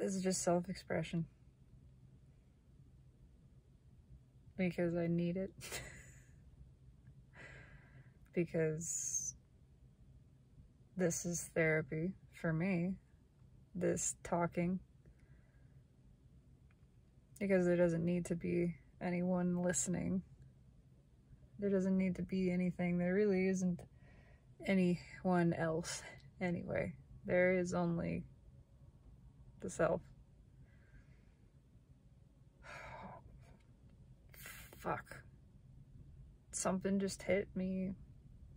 This is just self-expression. Because I need it. Because this is therapy for me. This talking. Because there doesn't need to be anyone listening. There doesn't need to be anything. There really isn't anyone else anyway. There is only the self. Fuck. Something just hit me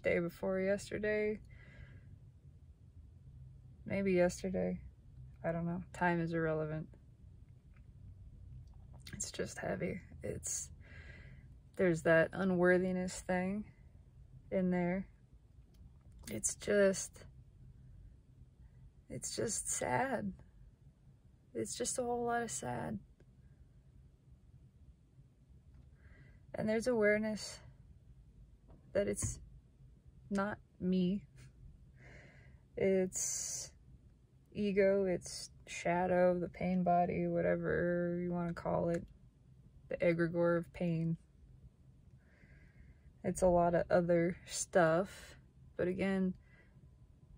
day before yesterday. Maybe yesterday. I don't know. Time is irrelevant. It's just heavy. There's that unworthiness thing in there. It's just sad. It's just a whole lot of sad. And there's awareness that it's not me. It's ego, it's shadow, the pain body, whatever you want to call it. The egregore of pain. It's a lot of other stuff. But again,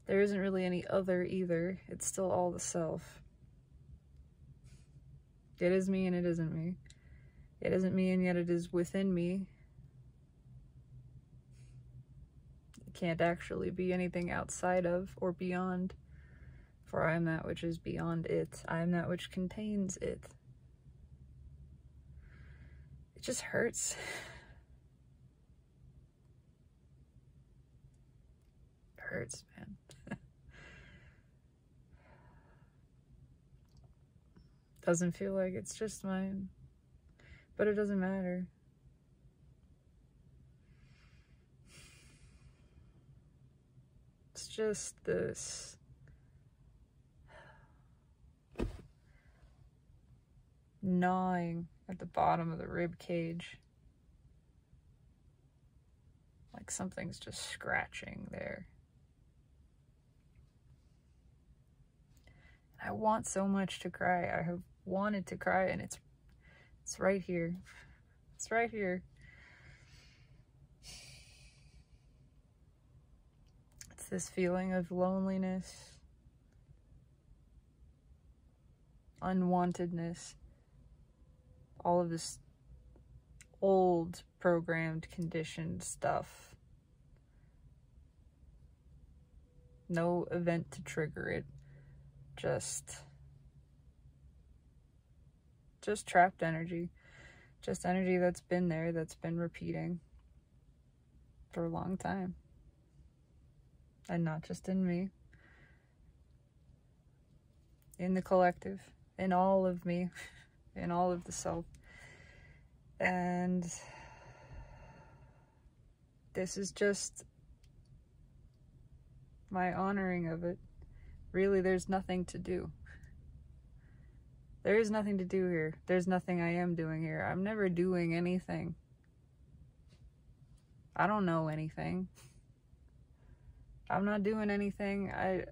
there isn't really any other either. It's still all the self. It is me and it isn't me. It isn't me and yet it is within me. It can't actually be anything outside of or beyond. For I am that which is beyond it. I am that which contains it. It just hurts. It hurts, man. Doesn't feel like it's just mine. But it doesn't matter. It's just this gnawing at the bottom of the rib cage. Like something's just scratching there. I want so much to cry. I have wanted to cry and it's right here. It's right here. It's this feeling of loneliness, unwantedness, all of this old programmed, conditioned stuff. No event to trigger it. Just trapped energy. Just energy that's been there, that's been repeating for a long time. And not just in me. In the collective. In all of me. In all of the self. And this is just my honoring of it. Really, there's nothing to do. There is nothing to do here. There's nothing I am doing here. I'm never doing anything. I don't know anything. I'm not doing anything. I'm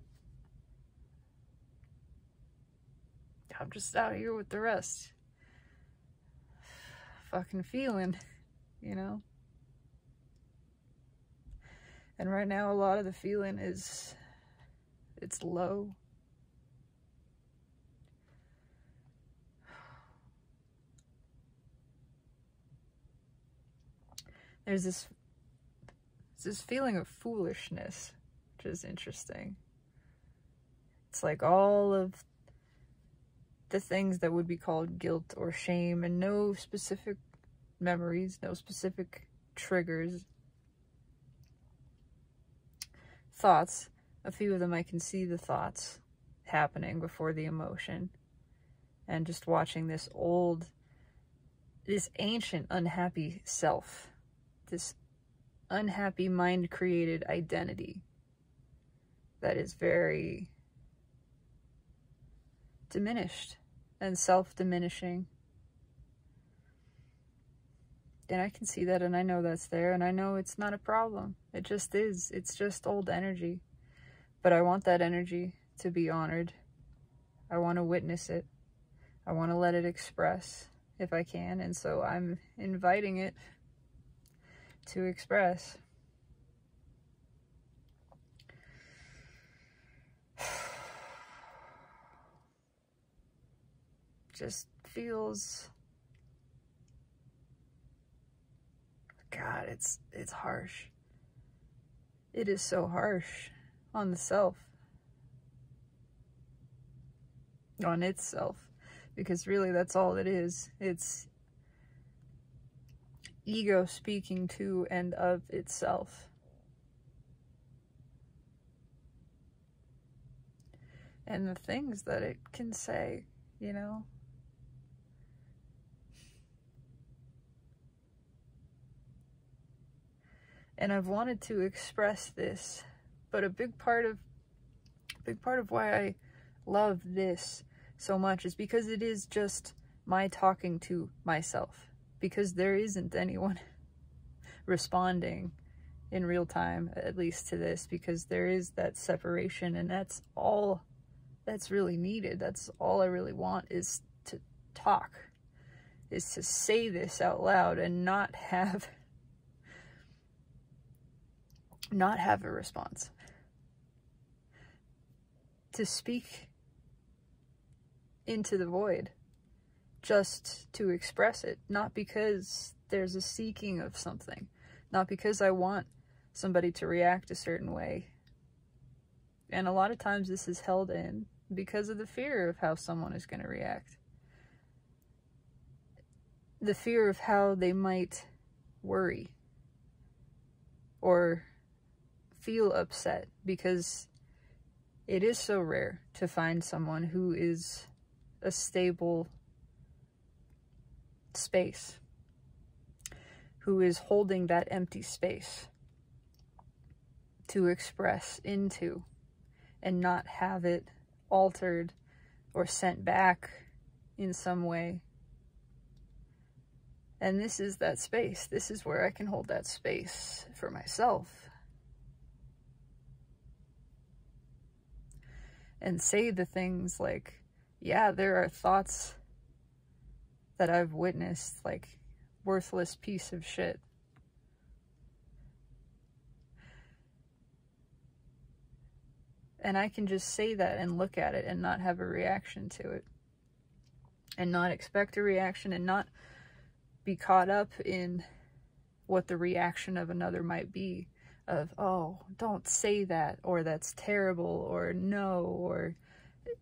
just out here with the rest. Fucking feeling, you know? And right now, a lot of the feeling is, it's low. There's this feeling of foolishness, which is interesting. It's like all of the things that would be called guilt or shame, and no specific memories, no specific triggers. Thoughts, a few of them I can see the thoughts happening before the emotion. And just watching this ancient unhappy self. This unhappy mind-created identity that is very diminished and self-diminishing. And I can see that, and I know that's there, and I know it's not a problem. It just is. It's just old energy. But I want that energy to be honored. I want to witness it. I want to let it express if I can. And so I'm inviting it to express. Just feels, God, it's harsh. It is so harsh on the self, on itself, because really that's all it is. It's ego speaking to and of itself. And the things that it can say, you know. And I've wanted to express this, but a big part of why I love this so much is because it is just my talking to myself, because there isn't anyone responding in real time, at least to this, because there is that separation, and that's all that's really needed. That's all I really want, is to talk, is to say this out loud and not have a response. To speak into the void, just to express it, not because there's a seeking of something, not because I want somebody to react a certain way. And a lot of times this is held in because of the fear of how someone is going to react. The fear of how they might worry or feel upset, because it is so rare to find someone who is a stable space, who is holding that empty space to express into and not have it altered or sent back in some way. And this is that space. This is where I can hold that space for myself and say the things like, yeah, there are thoughts that I've witnessed, like, worthless piece of shit. And I can just say that and look at it and not have a reaction to it. And not expect a reaction, and not be caught up in what the reaction of another might be. Of, oh, don't say that, or that's terrible, or no, or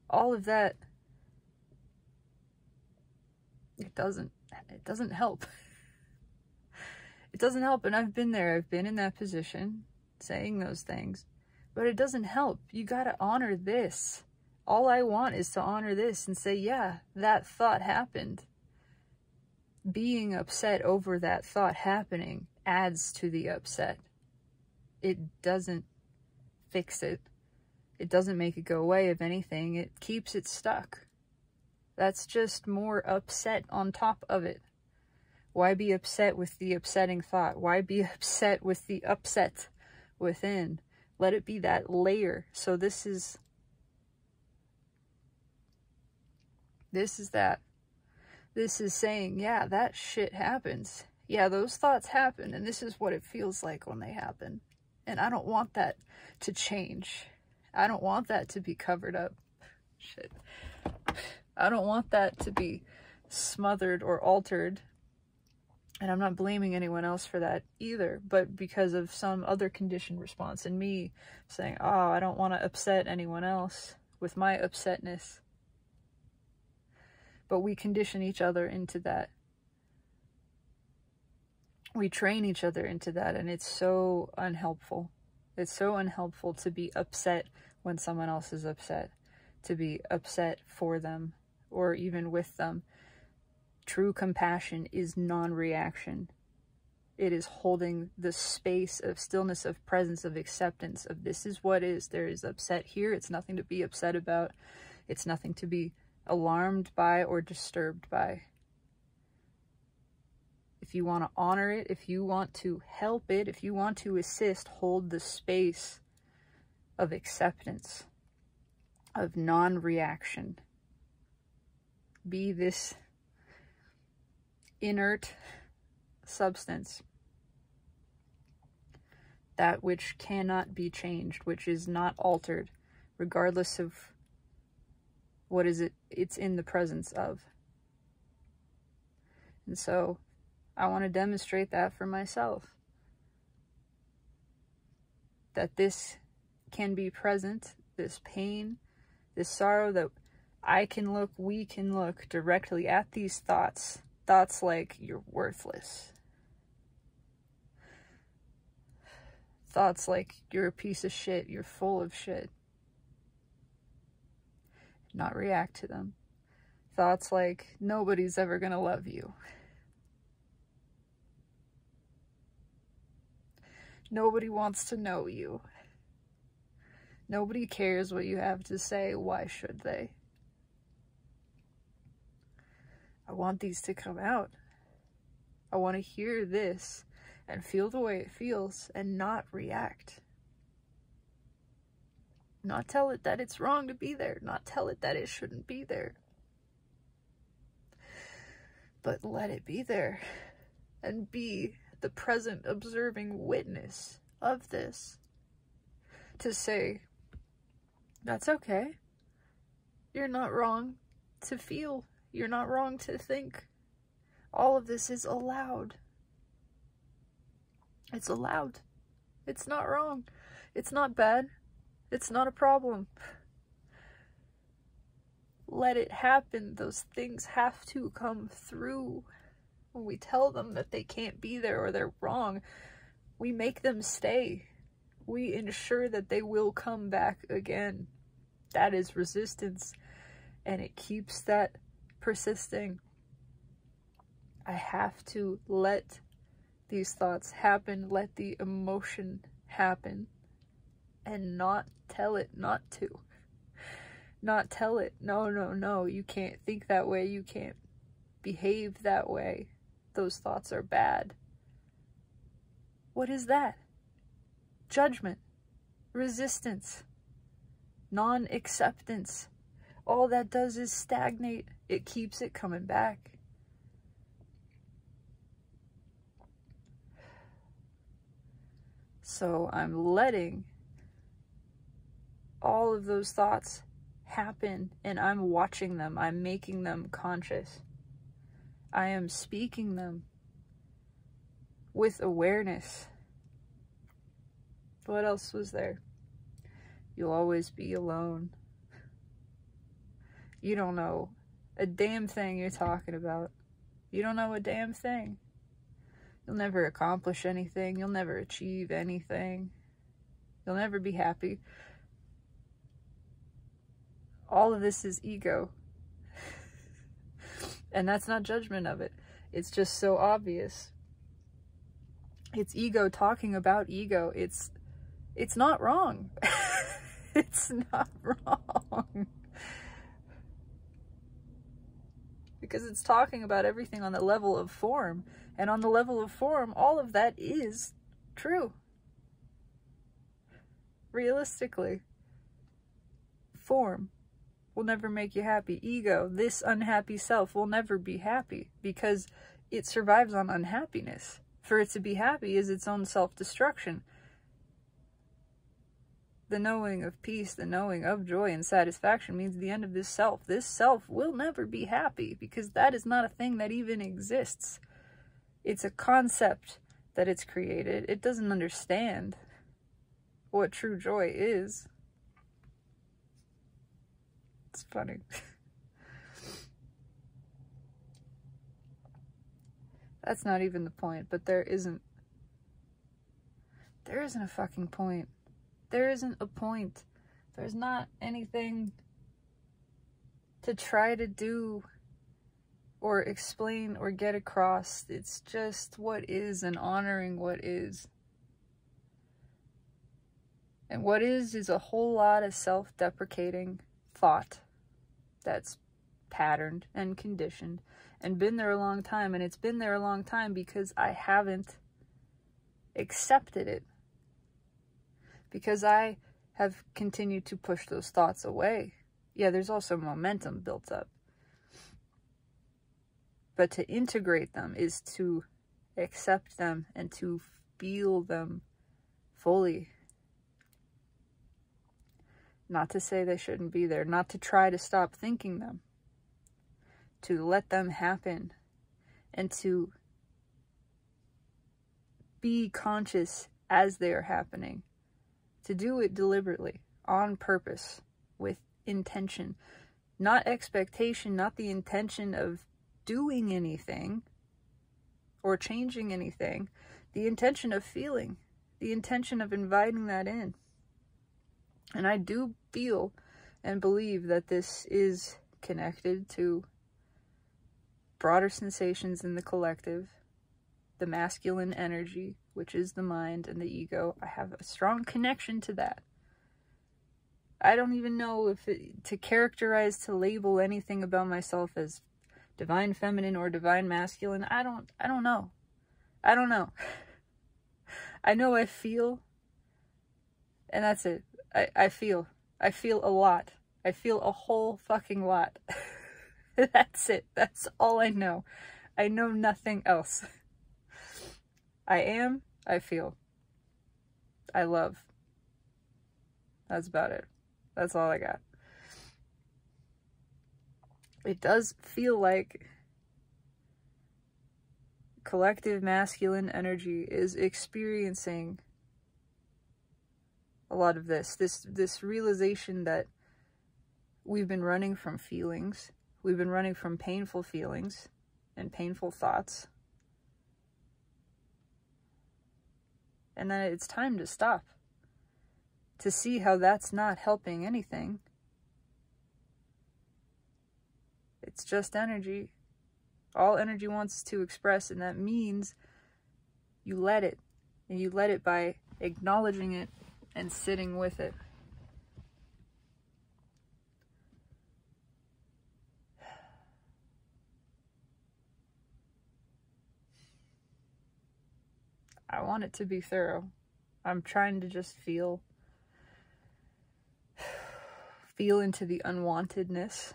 all of that. It doesn't help. It doesn't help, and I've been there. I've been in that position, saying those things, but it doesn't help. You gotta honor this. All I want is to honor this and say, yeah, that thought happened. Being upset over that thought happening adds to the upset. It doesn't fix it. It doesn't make it go away. If anything, it keeps it stuck. That's just more upset on top of it. Why be upset with the upsetting thought? Why be upset with the upset within? Let it be that layer. So this is that. This is saying, yeah, that shit happens. Yeah, those thoughts happen, and this is what it feels like when they happen. And I don't want that to change. I don't want that to be covered up. Shit. I don't want that to be smothered or altered. And I'm not blaming anyone else for that either, but because of some other conditioned response in me saying, oh, I don't want to upset anyone else with my upsetness. But we condition each other into that. We train each other into that, and it's so unhelpful. It's so unhelpful to be upset when someone else is upset, to be upset for them or even with them. True compassion is non-reaction. It is holding the space of stillness, of presence, of acceptance, of this is what is. There is upset here. It's nothing to be upset about. It's nothing to be alarmed by or disturbed by. If you want to honor it, if you want to help it, if you want to assist, hold the space of acceptance, of non-reaction. be this inert substance, that which cannot be changed, which is not altered, regardless of what is it's in the presence of. And so I want to demonstrate that for myself, that this can be present, this pain, this sorrow, that we can look directly at these thoughts like you're worthless, thoughts like you're a piece of shit, you're full of shit, not react to them. Thoughts like nobody's ever gonna love you, nobody wants to know you, nobody cares what you have to say, why should they? I want these to come out. I want to hear this and feel the way it feels and not react. Not tell it that it's wrong to be there. Not tell it that it shouldn't be there. But let it be there and be the present observing witness of this. To say, that's okay. You're not wrong to feel. You're not wrong to think. All of this is allowed. It's allowed. It's not wrong. It's not bad. It's not a problem. Let it happen. Those things have to come through. When we tell them that they can't be there or they're wrong, we make them stay. We ensure that they will come back again. That is resistance, and it keeps that persisting. I have to let these thoughts happen, let the emotion happen, and not tell it not to. Not tell it, no, you can't think that way, you can't behave that way. Those thoughts are bad. What is that? Judgment, resistance, non-acceptance. All that does is stagnate. It keeps it coming back. So I'm letting all of those thoughts happen, and I'm watching them. I'm making them conscious. I am speaking them with awareness. What else was there? You'll always be alone. You don't know a damn thing you're talking about. You don't know a damn thing. You'll never accomplish anything. You'll never achieve anything. You'll never be happy. All of this is ego. And that's not judgment of it. It's just so obvious. It's ego talking about ego. It's not wrong. It's not wrong. Because it's talking about everything on the level of form. And on the level of form, all of that is true. Realistically. Form will never make you happy. Ego, this unhappy self, will never be happy because it survives on unhappiness. For it to be happy is its own self-destruction. The knowing of peace, the knowing of joy and satisfaction means the end of this self. This self will never be happy because that is not a thing that even exists. It's a concept that it's created. It doesn't understand what true joy is. It's funny. That's not even the point, but there isn't a fucking point. There isn't a point. There's not anything to try to do or explain or get across. It's just what is and honoring what is. And what is a whole lot of self-deprecating thought that's patterned and conditioned and been there a long time. And it's been there a long time because I haven't accepted it. Because I have continued to push those thoughts away. Yeah, there's also momentum built up. But to integrate them is to accept them and to feel them fully. Not to say they shouldn't be there, not to try to stop thinking them, to let them happen, and to be conscious as they are happening, to do it deliberately, on purpose, with intention, not expectation, not the intention of doing anything or changing anything, the intention of feeling, the intention of inviting that in. And I do feel and believe that this is connected to broader sensations in the collective, the masculine energy, which is the mind and the ego. I have a strong connection to that. I don't even know if to characterize, to label anything about myself as divine feminine or divine masculine. I don't know. I don't know. I know I feel, and that's it. I feel a lot. I feel a whole fucking lot. That's it. That's all I know. I know nothing else. I feel. I love. That's about it. That's all I got. It does feel like collective masculine energy is experiencing a lot of this realization that we've been running from feelings. We've been running from painful feelings and painful thoughts. And then it's time to stop. To see how that's not helping anything. It's just energy. All energy wants to express, and that means you let it. And you let it by acknowledging it and sitting with it. I want it to be thorough. I'm trying to just feel into the unwantedness.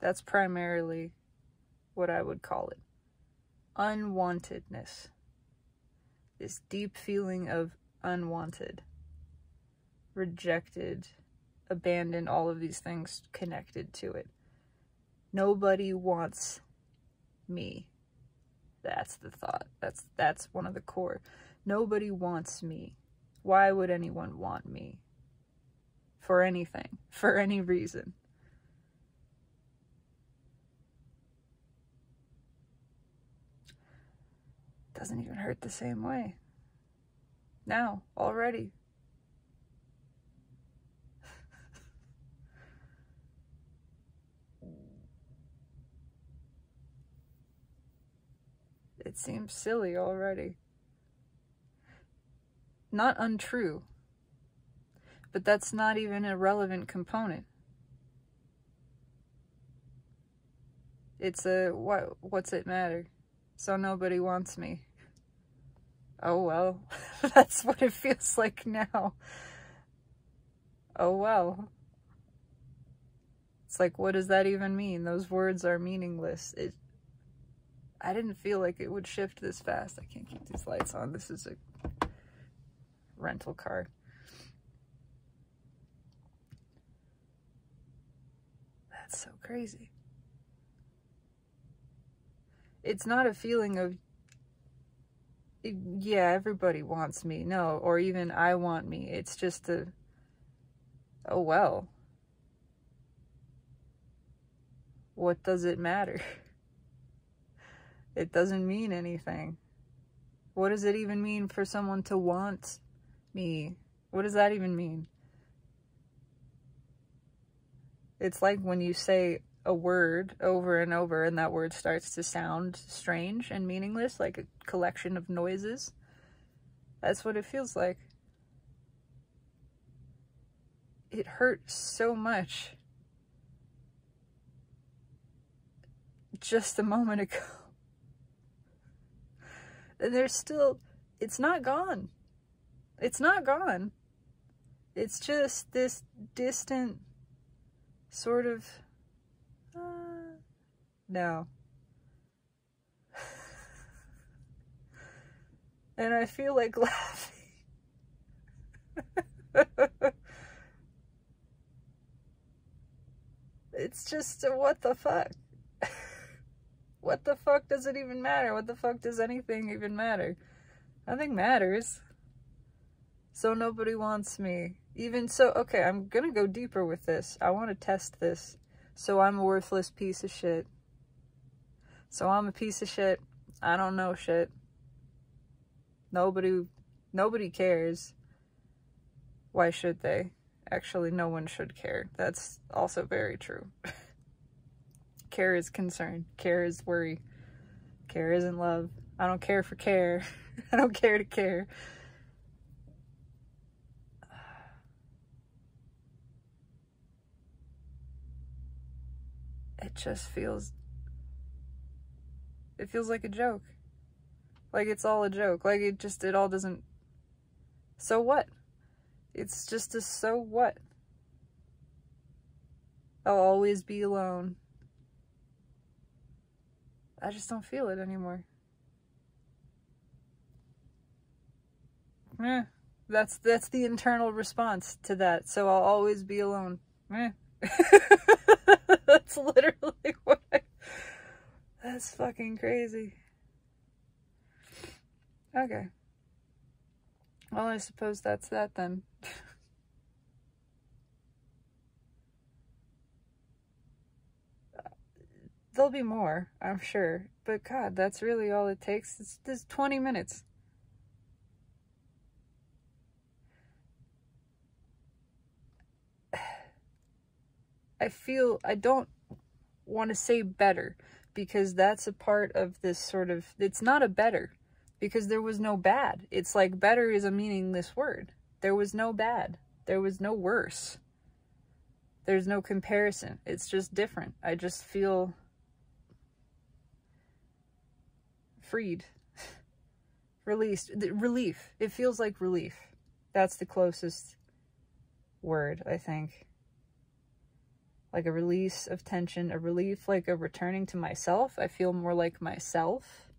That's primarily what I would call it. Unwantedness. This deep feeling of unwanted, rejected, abandoned, all of these things connected to it. Nobody wants me. That's the thought. That's one of the core. Nobody wants me. Why would anyone want me? For anything. For any reason. Doesn't even hurt the same way. Now, already. It seems silly already. Not untrue, but that's not even a relevant component. It's a, what's it matter? So nobody wants me. Oh well, that's what it feels like now. Oh well. It's like, what does that even mean? Those words are meaningless. I didn't feel like it would shift this fast. I can't keep these lights on. This is a rental car. That's so crazy. It's not a feeling of, yeah, everybody wants me. No, or even I want me. It's just a, oh well. What does it matter? It doesn't mean anything. What does it even mean for someone to want me? What does that even mean? It's like when you say a word over and over and that word starts to sound strange and meaningless, like a collection of noises. That's what it feels like. It hurt so much just a moment ago. And there's still, it's not gone. It's not gone. It's just this distant sort of No. And I feel like laughing. It's just, what the fuck? What the fuck does it even matter? What the fuck does anything even matter? Nothing matters. So nobody wants me. Even so, okay, I'm gonna go deeper with this. I want to test this. So I'm a worthless piece of shit. So I'm a piece of shit. I don't know shit. Nobody cares. Why should they? Actually, no one should care. That's also very true. Care is concern. Care is worry. Care isn't love. I don't care for care. I don't care to care. It just feels... It feels like a joke. Like it's all a joke. Like it all doesn't... So what? It's just a so what? I'll always be alone. I just don't feel it anymore. That's the internal response to that. So I'll always be alone. That's literally what that's fucking crazy. Okay. Well, I suppose that's that then. There'll be more, I'm sure. But God, that's really all it takes. It's just 20 minutes. I don't want to say better, because that's a part of this sort of, it's not a better, because there was no bad. It's like better is a meaningless word. There was no bad. There was no worse. There's no comparison. It's just different. I just feel freed, released, relief. It feels like relief. That's the closest word, I think. Like a release of tension, a relief, like a returning to myself. I feel more like myself,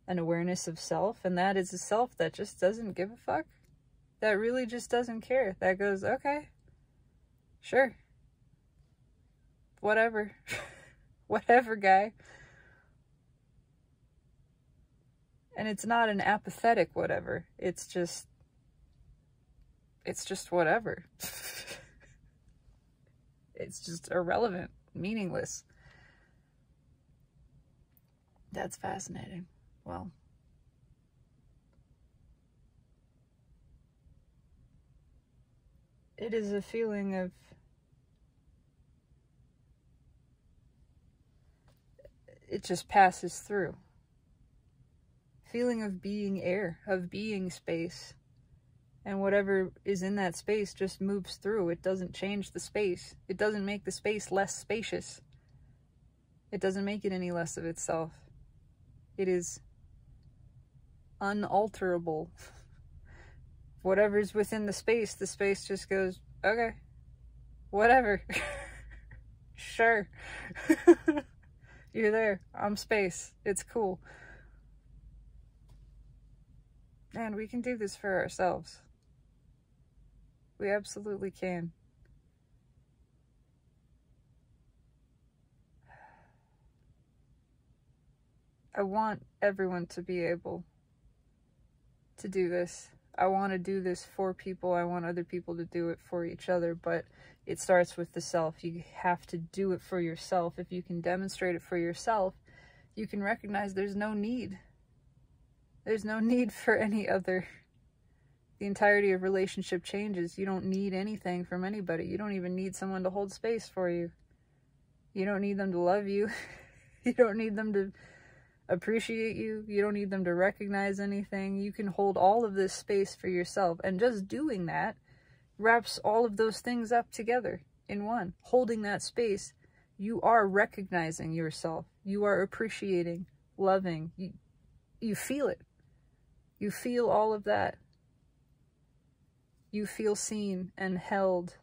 an awareness of self, and that is a self that just doesn't give a fuck. That really just doesn't care. That goes, okay, sure, whatever, whatever, guy. And it's not an apathetic whatever. It's just whatever. It's just irrelevant, meaningless. That's fascinating. Well, it is a feeling of it just passes through. Feeling of being air, of being space. And whatever is in that space just moves through. It doesn't change the space. It doesn't make the space less spacious. It doesn't make it any less of itself. It is unalterable. Whatever's within the space just goes, okay, whatever. Sure. You're there. I'm space. It's cool. And we can do this for ourselves. We absolutely can. I want everyone to be able to do this. I want to do this for people. I want other people to do it for each other, but it starts with the self. You have to do it for yourself. If you can demonstrate it for yourself, you can recognize there's no need. There's no need for any other. The entirety of relationship changes. You don't need anything from anybody. You don't even need someone to hold space for you. You don't need them to love you. You don't need them to appreciate you. You don't need them to recognize anything. You can hold all of this space for yourself. And just doing that wraps all of those things up together in one. Holding that space, you are recognizing yourself. You are appreciating, loving. You feel it. You feel all of that. You feel seen and held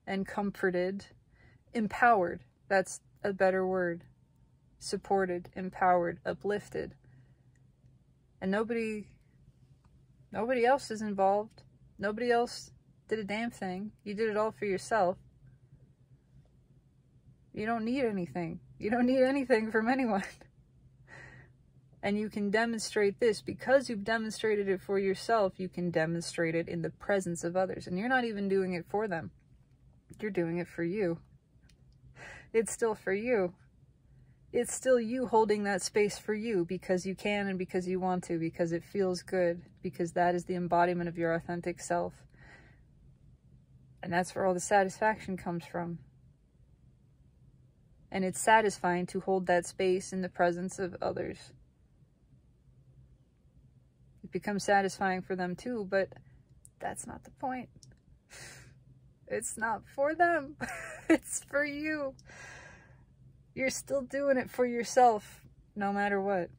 and comforted, empowered. That's a better word. Supported, empowered, uplifted. And nobody else is involved. Nobody else did a damn thing. You did it all for yourself. You don't need anything. You don't need anything from anyone. And you can demonstrate this because you've demonstrated it for yourself. You can demonstrate it in the presence of others. And you're not even doing it for them. You're doing it for you. It's still for you. It's still you holding that space for you because you can and because you want to, because it feels good, because that is the embodiment of your authentic self. And that's where all the satisfaction comes from. And it's satisfying to hold that space in the presence of others. It becomes satisfying for them too, but that's not the point. It's not for them. It's for you. You're still doing it for yourself, no matter what.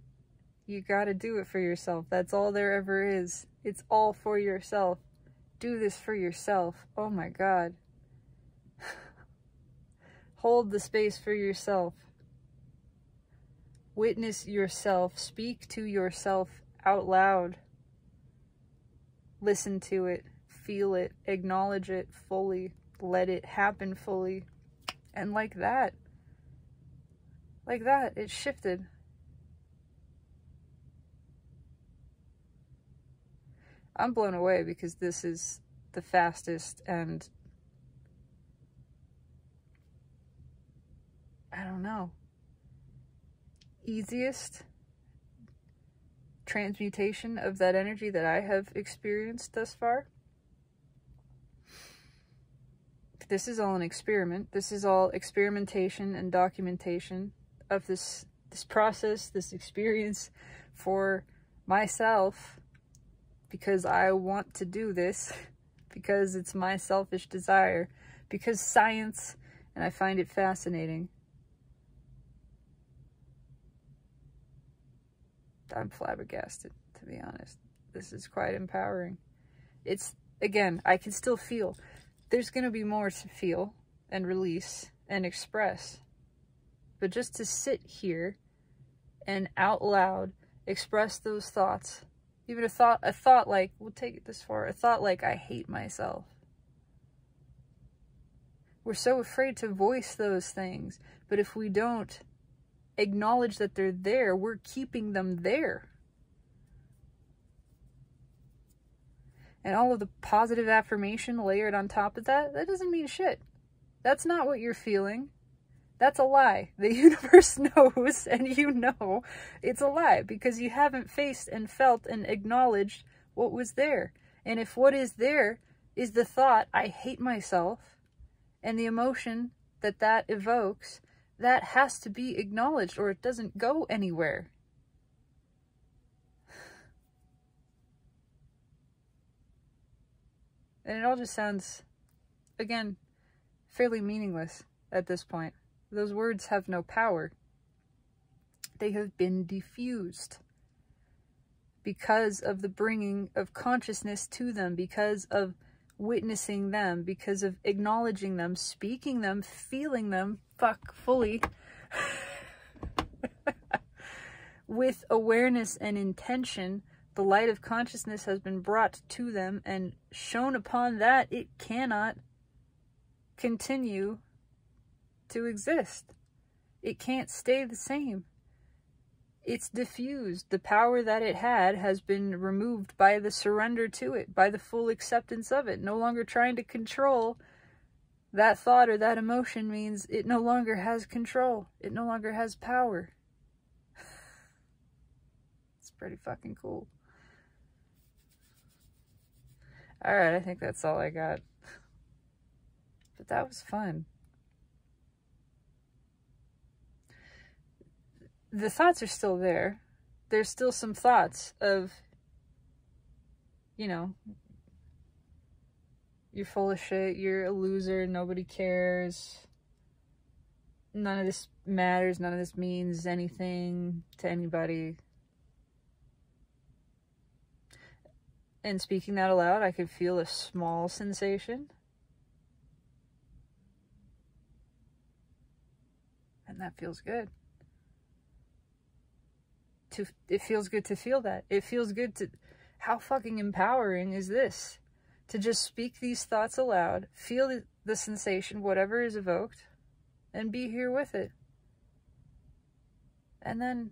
You gotta do it for yourself. That's all there ever is. It's all for yourself. Do this for yourself. Oh my God. Hold the space for yourself. Witness yourself. Speak to yourself out loud. Listen to it. Feel it. Acknowledge it fully. Let it happen fully. And like that, it shifted. I'm blown away because this is the fastest and, I don't know, easiest transmutation of that energy that I have experienced thus far. This is all an experiment. This is all experimentation and documentation of this process, this experience for myself, because I want to do this, because it's my selfish desire, because science, and I find it fascinating. I'm flabbergasted, to be honest. This is quite empowering. It's, again, I can still feel. There's going to be more to feel and release and express. But just to sit here and out loud express those thoughts, even a thought like, we'll take it this far, a thought like, I hate myself. We're so afraid to voice those things, but if we don't acknowledge that they're there, we're keeping them there. And all of the positive affirmation layered on top of that, that doesn't mean shit. That's not what you're feeling. That's a lie. The universe knows, and you know it's a lie because you haven't faced and felt and acknowledged what was there. And if what is there is the thought, I hate myself, and the emotion that that evokes, that has to be acknowledged or it doesn't go anywhere. And it all just sounds, again, fairly meaningless at this point. Those words have no power. They have been diffused because of the bringing of consciousness to them, because of witnessing them, because of acknowledging them, speaking them, feeling them, fully, with awareness and intention. The light of consciousness has been brought to them and shown upon that it cannot continue to exist. It can't stay the same. It's diffused. The power that it had has been removed by the surrender to it, by the full acceptance of it. No longer trying to control that thought or that emotion means it no longer has control. It no longer has power. It's pretty fucking cool. Alright, I think that's all I got. But that was fun. The thoughts are still there. There's still some thoughts of, you know, you're full of shit, you're a loser, nobody cares, none of this matters, none of this means anything to anybody. And speaking that aloud, I could feel a small sensation. And that feels good. It feels good to feel that. It feels good to... How fucking empowering is this? To just speak these thoughts aloud, feel the sensation, whatever is evoked, and be here with it. And then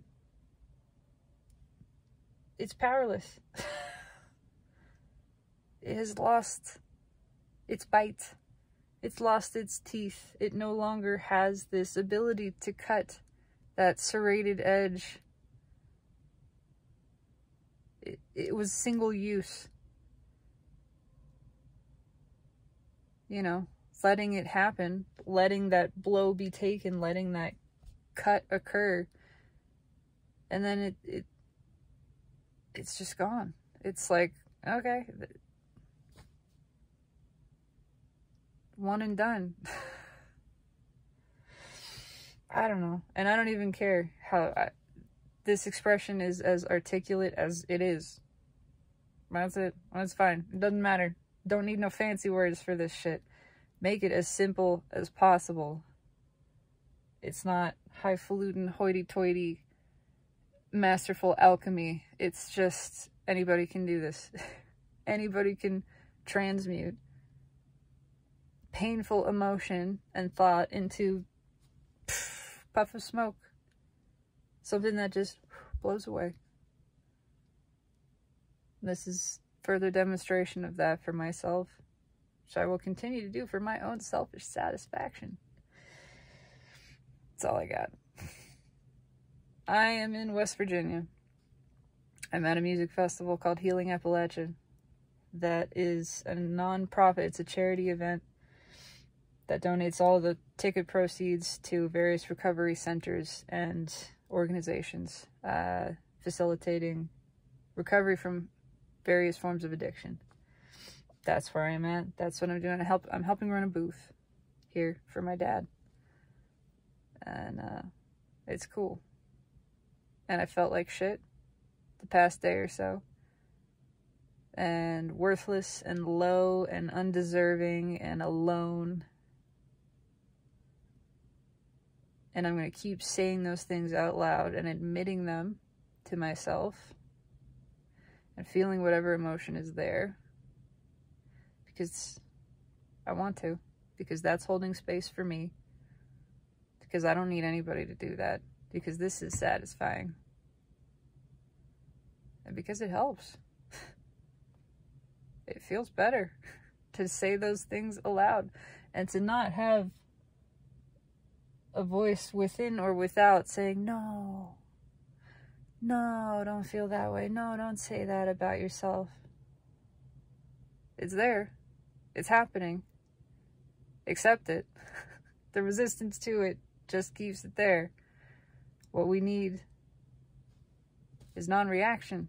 it's powerless. It has lost its bite. It's lost its teeth. It no longer has this ability to cut that serrated edge. It was single use. You know, letting it happen, letting that blow be taken, letting that cut occur. And then it's just gone. It's like, okay, one and done. I don't know. And I don't even care how this expression is as articulate as it is. That's it. That's fine. It doesn't matter. Don't need no fancy words for this shit. Make it as simple as possible. It's not highfalutin, hoity-toity, masterful alchemy. It's just anybody can do this. Anybody can transmute painful emotion and thought into puff of smoke. Something that just blows away. This is further demonstration of that for myself, which I will continue to do for my own selfish satisfaction. That's all I got. I am in West Virginia. I'm at a music festival called Healing Appalachia. That is a non-profit. It's a charity event that donates all the ticket proceeds to various recovery centers and organizations facilitating recovery from various forms of addiction. That's where I am at. That's what I'm doing. I'm helping run a booth here for my dad. And it's cool. And I felt like shit the past day or so. And worthless and low and undeserving and alone. And I'm going to keep saying those things out loud and admitting them to myself. And feeling whatever emotion is there. Because I want to. Because that's holding space for me. Because I don't need anybody to do that. Because this is satisfying. And because it helps. It feels better to say those things aloud. And to not have a voice within or without saying, no, don't feel that way. No, don't say that about yourself. It's there. It's happening. Accept it. The resistance to it just keeps it there. What we need is non-reaction,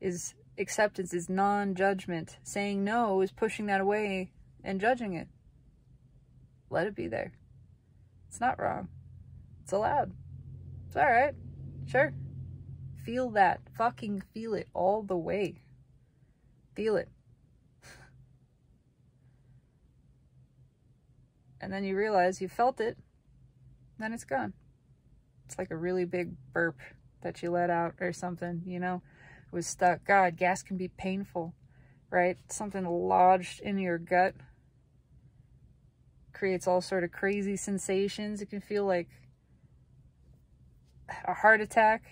is acceptance, is non-judgment. Saying no is pushing that away and judging it. Let it be there. It's not wrong. It's allowed. It's alright. Sure. Feel that. Fucking feel it all the way. Feel it. And then you realize you felt it, then it's gone. It's like a really big burp that you let out or something, you know? It was stuck. God, gas can be painful, right? Something lodged in your gut creates all sort of crazy sensations. It can feel like a heart attack.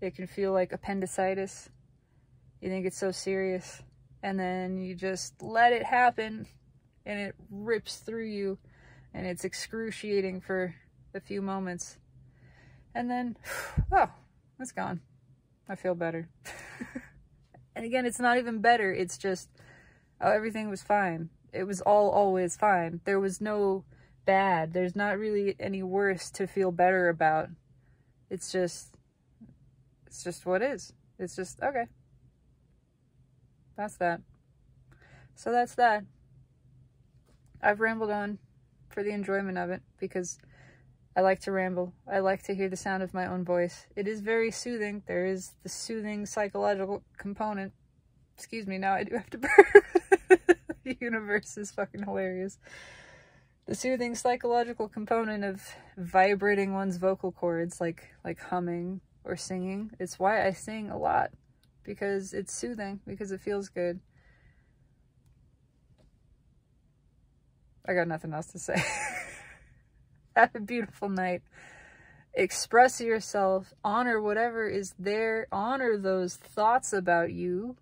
It can feel like appendicitis. You think it's so serious. And then you just let it happen. And it rips through you. And it's excruciating for a few moments. And then, oh, it's gone. I feel better. And again, it's not even better. It's just, oh, everything was fine. It was all always fine. There was no bad. There's not really any worse to feel better about. It's just what is. It's just, okay. That's that. So that's that. I've rambled on for the enjoyment of it because I like to ramble. I like to hear the sound of my own voice. It is very soothing. There is the soothing psychological component. Excuse me, now I do have to burp. The universe is fucking hilarious. the soothing psychological component of vibrating one's vocal cords, like humming or singing. It's why I sing a lot, because it's soothing, because it feels good. I got nothing else to say. Have a beautiful night. Express yourself. Honor whatever is there. Honor those thoughts about you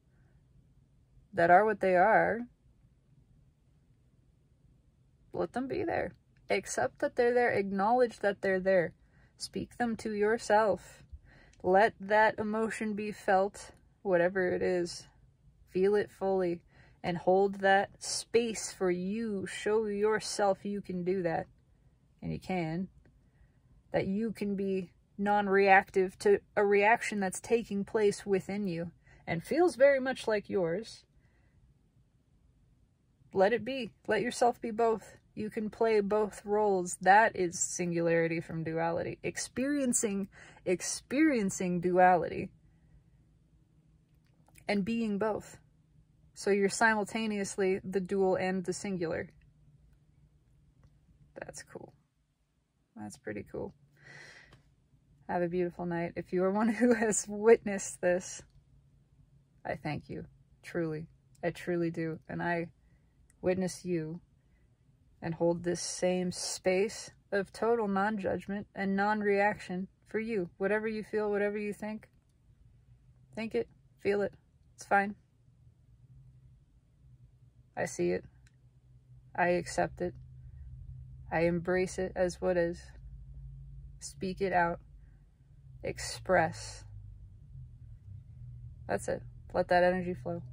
that are what they are. Let them be there. Accept that they're there. Acknowledge that they're there. Speak them to yourself. Let that emotion be felt, whatever it is. Feel it fully and hold that space for you. Show yourself you can do that. And you can. That you can be non-reactive to a reaction that's taking place within you and feels very much like yours. Let it be. Let yourself be both. You can play both roles. That is singularity from duality. Experiencing duality and being both. So you're simultaneously the dual and the singular. That's cool. That's pretty cool. Have a beautiful night. If you are one who has witnessed this, I thank you. Truly. I truly do. And I witness you and hold this same space of total non-judgment and non-reaction for you. Whatever you feel, whatever you think it, feel it. It's fine. I see it. I accept it. I embrace it as what is. Speak it out. Express. That's it. Let that energy flow.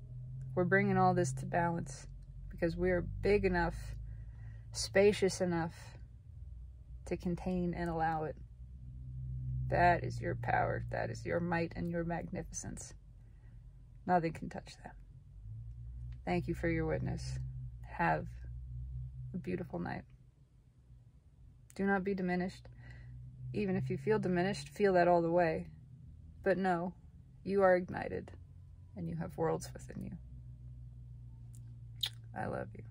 We're bringing all this to balance because we are big enough, spacious enough to contain and allow it. That is your power. That is your might and your magnificence. Nothing can touch that. Thank you for your witness. Have a beautiful night. Do not be diminished. Even if you feel diminished, feel that all the way. But no, you are ignited and you have worlds within you. I love you.